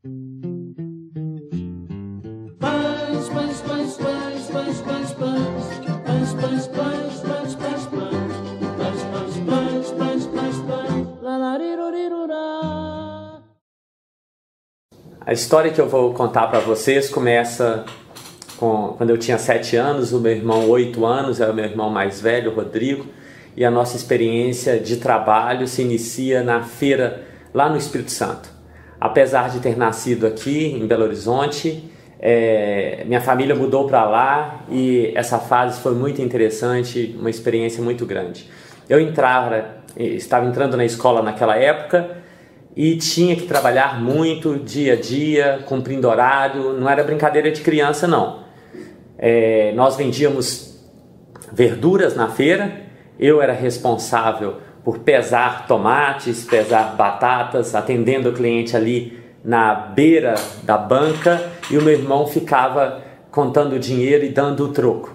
A história que eu vou contar para vocês começa quando eu tinha 7 anos, o meu irmão 8 anos, é o meu irmão mais velho, o Rodrigo, e a nossa experiência de trabalho se inicia na feira lá no Espírito Santo. Apesar de ter nascido aqui em Belo Horizonte, minha família mudou para lá e essa fase foi muito interessante, uma experiência muito grande. Eu estava entrando na escola naquela época e tinha que trabalhar muito, dia a dia, cumprindo horário, não era brincadeira de criança não. Nós vendíamos verduras na feira, eu era responsável por pesar tomates, pesar batatas, atendendo o cliente ali na beira da banca, e o meu irmão ficava contando o dinheiro e dando o troco.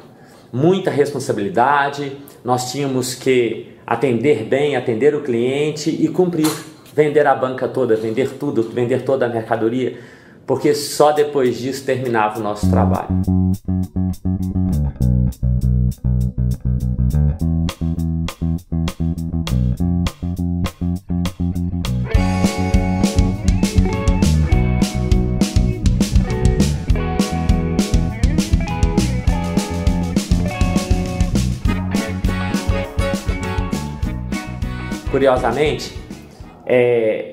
Muita responsabilidade, nós tínhamos que atender bem, atender o cliente e cumprir. Vender a banca toda, vender tudo, vender toda a mercadoria, porque só depois disso terminava o nosso trabalho. Curiosamente,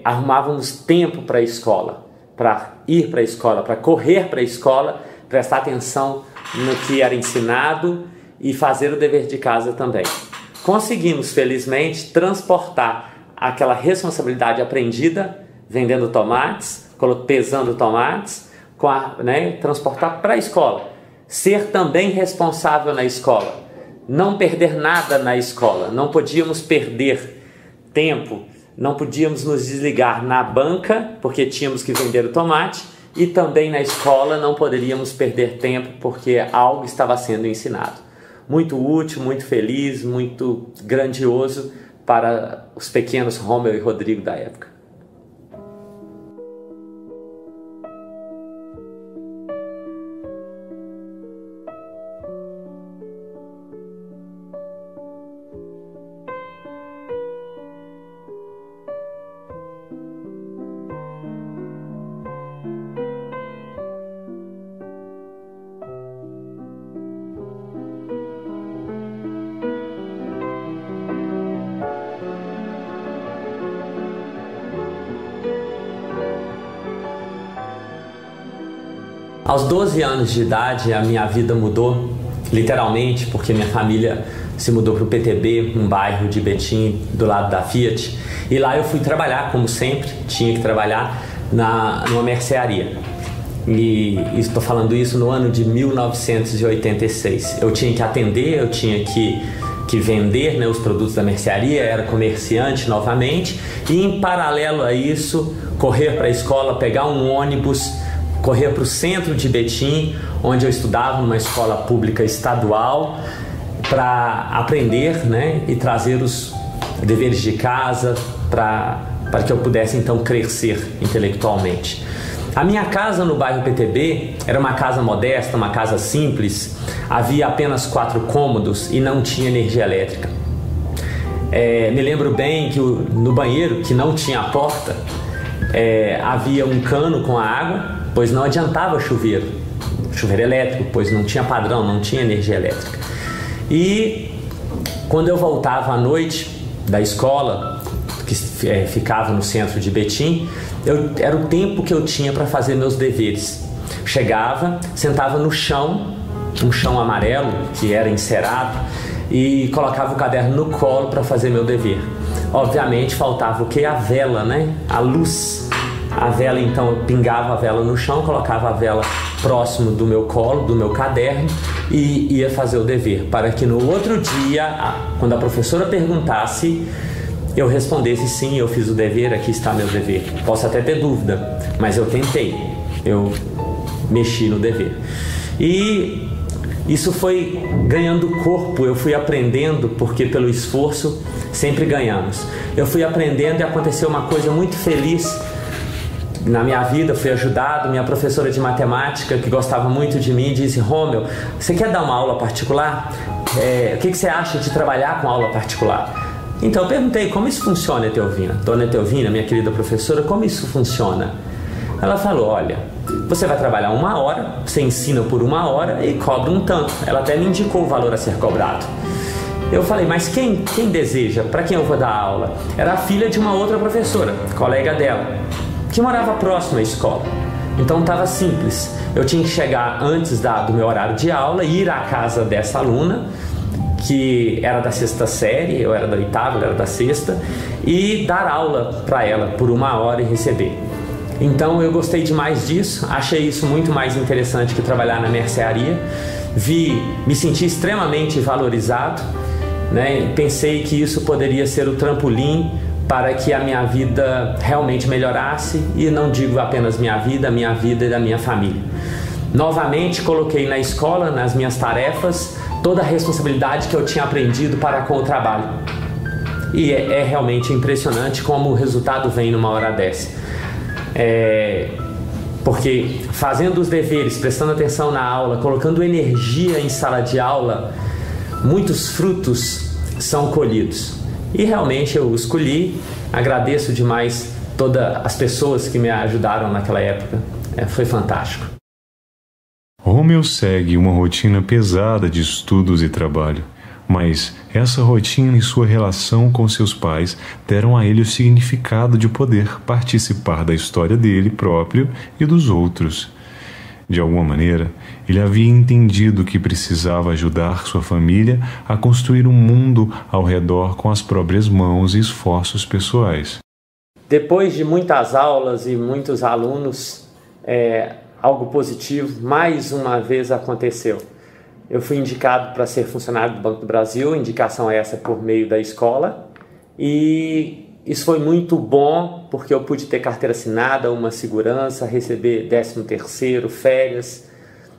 arrumávamos tempo para a escola, para ir para a escola, para correr para a escola, prestar atenção no que era ensinado e fazer o dever de casa também. Conseguimos, felizmente, transportar aquela responsabilidade aprendida, vendendo tomates, pesando tomates, transportar para a escola. Ser também responsável na escola, não perder nada na escola, não podíamos perder tempo, não podíamos nos desligar na banca, porque tínhamos que vender o tomate, e também na escola não poderíamos perder tempo, porque algo estava sendo ensinado. Muito útil, muito feliz, muito grandioso para os pequenos Romeu e Rodrigo da época. Aos 12 anos de idade, a minha vida mudou, literalmente, porque minha família se mudou para o PTB, um bairro de Betim, do lado da Fiat. E lá eu fui trabalhar, como sempre, tinha que trabalhar numa mercearia. E estou falando isso no ano de 1986. Eu tinha que atender, eu tinha que vender, né, os produtos da mercearia, era comerciante novamente. E em paralelo a isso, correr para a escola, pegar um ônibus, correr para o centro de Betim, onde eu estudava numa escola pública estadual, para aprender, né, e trazer os deveres de casa para que eu pudesse então crescer intelectualmente. A minha casa no bairro PTB era uma casa modesta, uma casa simples, havia apenas 4 cômodos e não tinha energia elétrica. Me lembro bem que no banheiro, que não tinha a porta, havia um cano com a água, pois não adiantava chuveiro elétrico, pois não tinha padrão, não tinha energia elétrica. E quando eu voltava à noite da escola, que ficava no centro de Betim, era o tempo que eu tinha para fazer meus deveres. Chegava, sentava no chão, um chão amarelo que era encerado, e colocava o caderno no colo para fazer meu dever. Obviamente faltava o que? A vela, né? A luz. A vela, então, eu pingava a vela no chão, colocava a vela próximo do meu colo, do meu caderno, e ia fazer o dever, para que no outro dia, quando a professora perguntasse, eu respondesse: sim, eu fiz o dever, aqui está meu dever. Posso até ter dúvida, mas eu tentei, eu mexi no dever. E isso foi ganhando corpo, eu fui aprendendo, porque pelo esforço sempre ganhamos. Eu fui aprendendo e aconteceu uma coisa muito feliz na minha vida, fui ajudado. Minha professora de matemática, que gostava muito de mim, disse: Romeu, você quer dar uma aula particular? O que você acha de trabalhar com aula particular? Então eu perguntei: como isso funciona, Etelvina? Dona Etelvina, minha querida professora, como isso funciona? Ela falou: olha, você vai trabalhar 1 hora, você ensina por 1 hora e cobra um tanto. Ela até me indicou o valor a ser cobrado. Eu falei: mas quem deseja? Para quem eu vou dar aula? Era a filha de uma outra professora, colega dela, que morava próximo à escola. Então estava simples. Eu tinha que chegar antes do meu horário de aula, ir à casa dessa aluna, que era da 6ª série, eu era da 8ª, ela era da 6ª, e dar aula para ela por 1 hora e receber. Então eu gostei demais disso, achei isso muito mais interessante que trabalhar na mercearia. Me senti extremamente valorizado, né? Pensei que isso poderia ser o trampolim para que a minha vida realmente melhorasse, e não digo apenas minha vida e da minha família. Novamente coloquei na escola, nas minhas tarefas, toda a responsabilidade que eu tinha aprendido para com o trabalho. E é realmente impressionante como o resultado vem numa hora dessa. Porque fazendo os deveres, prestando atenção na aula, colocando energia em sala de aula, muitos frutos são colhidos. E realmente eu os colhi. Agradeço demais todas as pessoas que me ajudaram naquela época. Foi fantástico. Romeu segue uma rotina pesada de estudos e trabalho, mas essa rotina e sua relação com seus pais deram a ele o significado de poder participar da história dele próprio e dos outros. De alguma maneira, ele havia entendido que precisava ajudar sua família a construir um mundo ao redor com as próprias mãos e esforços pessoais. Depois de muitas aulas e muitos alunos, algo positivo mais uma vez aconteceu. Eu fui indicado para ser funcionário do Banco do Brasil, indicação essa por meio da escola, e isso foi muito bom porque eu pude ter carteira assinada, uma segurança, receber 13º, férias.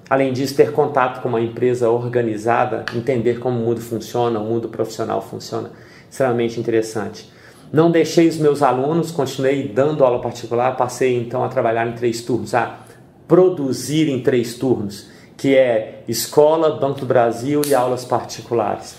Além disso, ter contato com uma empresa organizada, entender como o mundo funciona, o mundo profissional funciona, extremamente interessante. Não deixei os meus alunos, continuei dando aula particular, passei então a trabalhar em 3 turnos, a produzir em 3 turnos, que é escola, Banco do Brasil e aulas particulares.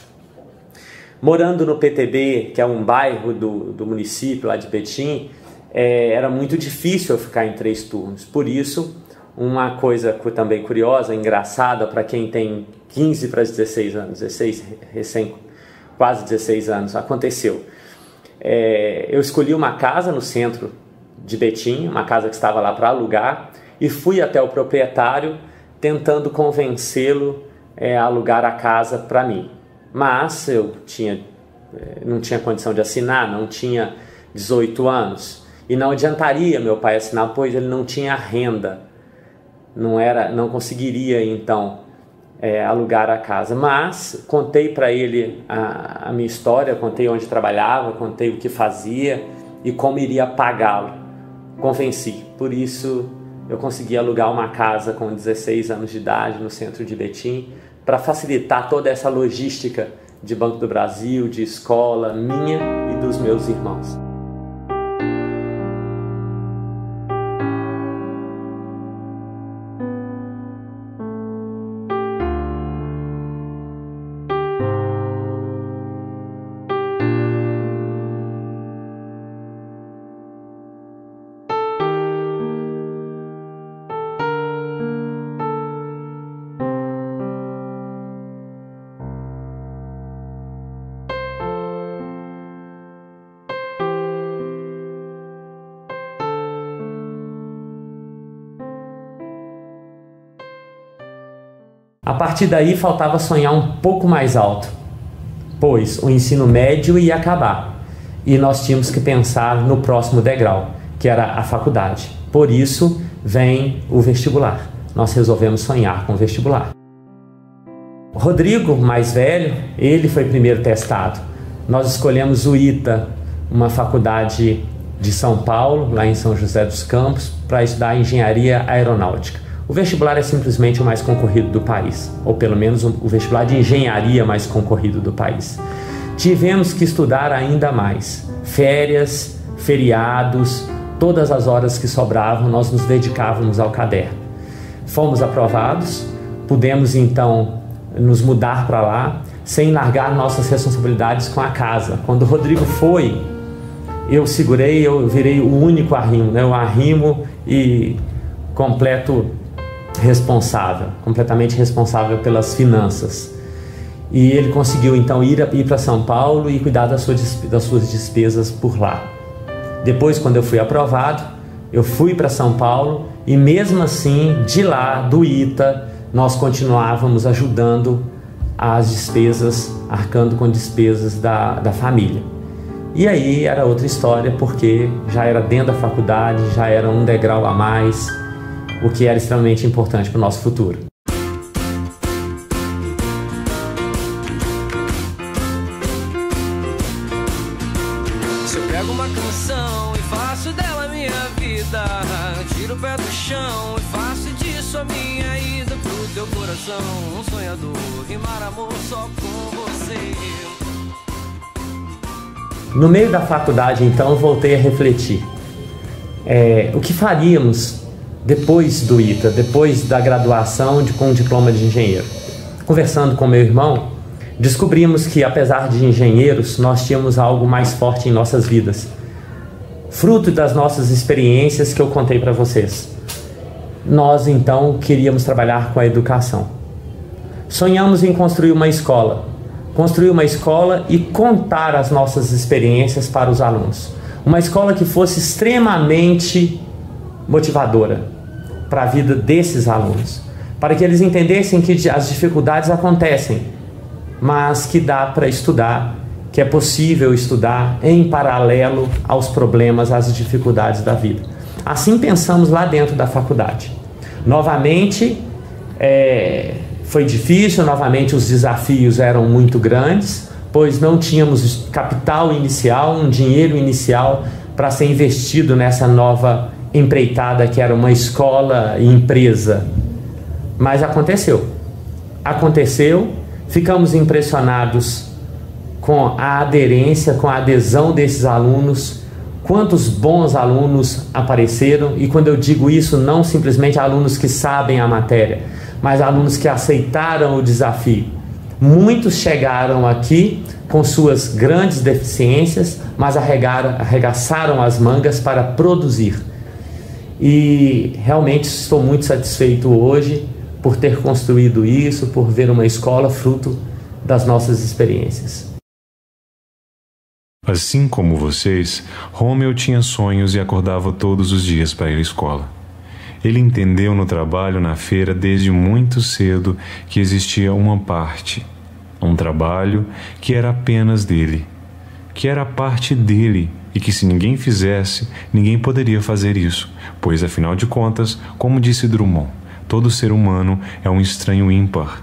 Morando no PTB, que é um bairro do município lá de Betim, era muito difícil eu ficar em 3 turnos. Por isso, uma coisa também curiosa, engraçada, para quem tem 15 para 16 anos, quase 16 anos, aconteceu. Eu escolhi uma casa no centro de Betim, uma casa que estava lá para alugar, e fui até o proprietário tentando convencê-lo a alugar a casa para mim. Mas eu não tinha condição de assinar, não tinha 18 anos. E não adiantaria meu pai assinar, pois ele não tinha renda. Não conseguiria, então, alugar a casa. Mas contei para ele a minha história, contei onde trabalhava, contei o que fazia e como iria pagá-lo. Convenci. Por isso, eu consegui alugar uma casa com 16 anos de idade no centro de Betim, para facilitar toda essa logística de Banco do Brasil, de escola, minha e dos meus irmãos. A partir daí faltava sonhar um pouco mais alto, pois o ensino médio ia acabar e nós tínhamos que pensar no próximo degrau, que era a faculdade. Por isso vem o vestibular. Nós resolvemos sonhar com o vestibular. O Rodrigo, mais velho, ele foi primeiro testado. Nós escolhemos o ITA, uma faculdade de São Paulo, lá em São José dos Campos, para estudar engenharia aeronáutica. O vestibular é simplesmente o mais concorrido do país, ou pelo menos o vestibular de engenharia mais concorrido do país. Tivemos que estudar ainda mais, férias, feriados, todas as horas que sobravam, nós nos dedicávamos ao caderno. Fomos aprovados, pudemos então nos mudar para lá, sem largar nossas responsabilidades com a casa. Quando o Rodrigo foi, eu segurei, eu virei o único arrimo, né? O arrimo e completamente responsável pelas finanças. E ele conseguiu então ir para São Paulo e cuidar das suas despesas por lá. Depois, quando eu fui aprovado, eu fui para São Paulo e mesmo assim, de lá, do ITA, nós continuávamos ajudando as despesas, arcando com despesas da família. E aí era outra história, porque já era dentro da faculdade, já era um degrau a mais, o que era extremamente importante para o nosso futuro. Se eu pego uma canção e faço dela minha vida, tiro o pé do chão e faço disso a minha ida pro teu coração, um sonhador, rimar amor só com você. No meio da faculdade, então, eu voltei a refletir. O que faríamos depois do ITA, depois da graduação com o diploma de engenheiro? Conversando com meu irmão, descobrimos que, apesar de engenheiros, nós tínhamos algo mais forte em nossas vidas. Fruto das nossas experiências que eu contei para vocês. Nós, então, queríamos trabalhar com a educação. Sonhamos em construir uma escola e contar as nossas experiências para os alunos. Uma escola que fosse extremamente motivadora para a vida desses alunos, para que eles entendessem que as dificuldades acontecem, mas que dá para estudar, que é possível estudar em paralelo aos problemas, às dificuldades da vida. Assim pensamos lá dentro da faculdade. Novamente, foi difícil, novamente os desafios eram muito grandes, pois não tínhamos capital inicial, um dinheiro inicial para ser investido nessa nova empreitada que era uma escola e empresa. Mas aconteceu, ficamos impressionados com a aderência, com a adesão desses alunos, quantos bons alunos apareceram, e quando eu digo isso, não simplesmente alunos que sabem a matéria, mas alunos que aceitaram o desafio. Muitos chegaram aqui com suas grandes deficiências, mas arregaçaram as mangas para produzir. E realmente estou muito satisfeito hoje por ter construído isso, por ver uma escola fruto das nossas experiências. Assim como vocês, Romeu tinha sonhos e acordava todos os dias para ir à escola. Ele entendeu no trabalho na feira desde muito cedo que existia uma parte, um trabalho que era apenas dele, que era a parte dele e que se ninguém fizesse, ninguém poderia fazer isso, pois afinal de contas, como disse Drummond, todo ser humano é um estranho ímpar.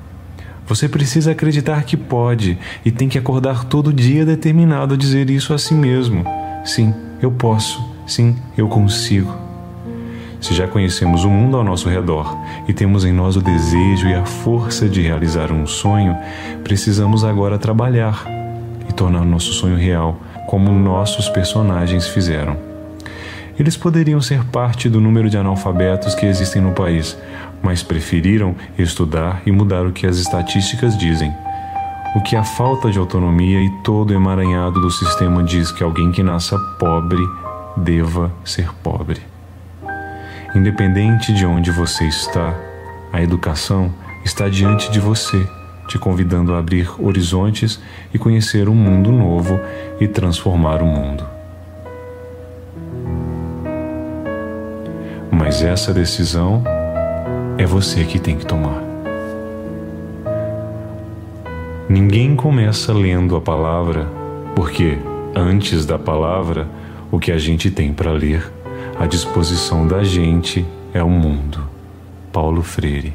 Você precisa acreditar que pode e tem que acordar todo dia determinado a dizer isso a si mesmo. Sim, eu posso. Sim, eu consigo. Se já conhecemos o mundo ao nosso redor e temos em nós o desejo e a força de realizar um sonho, precisamos agora trabalhar e tornar nosso sonho real, como nossos personagens fizeram. Eles poderiam ser parte do número de analfabetos que existem no país, mas preferiram estudar e mudar o que as estatísticas dizem. O que a falta de autonomia e todo o emaranhado do sistema diz que alguém que nasça pobre deva ser pobre. Independente de onde você está, a educação está diante de você, te convidando a abrir horizontes e conhecer um mundo novo e transformar o mundo. Mas essa decisão é você que tem que tomar. Ninguém começa lendo a palavra, porque antes da palavra, o que a gente tem para ler, à disposição da gente é o mundo. Paulo Freire.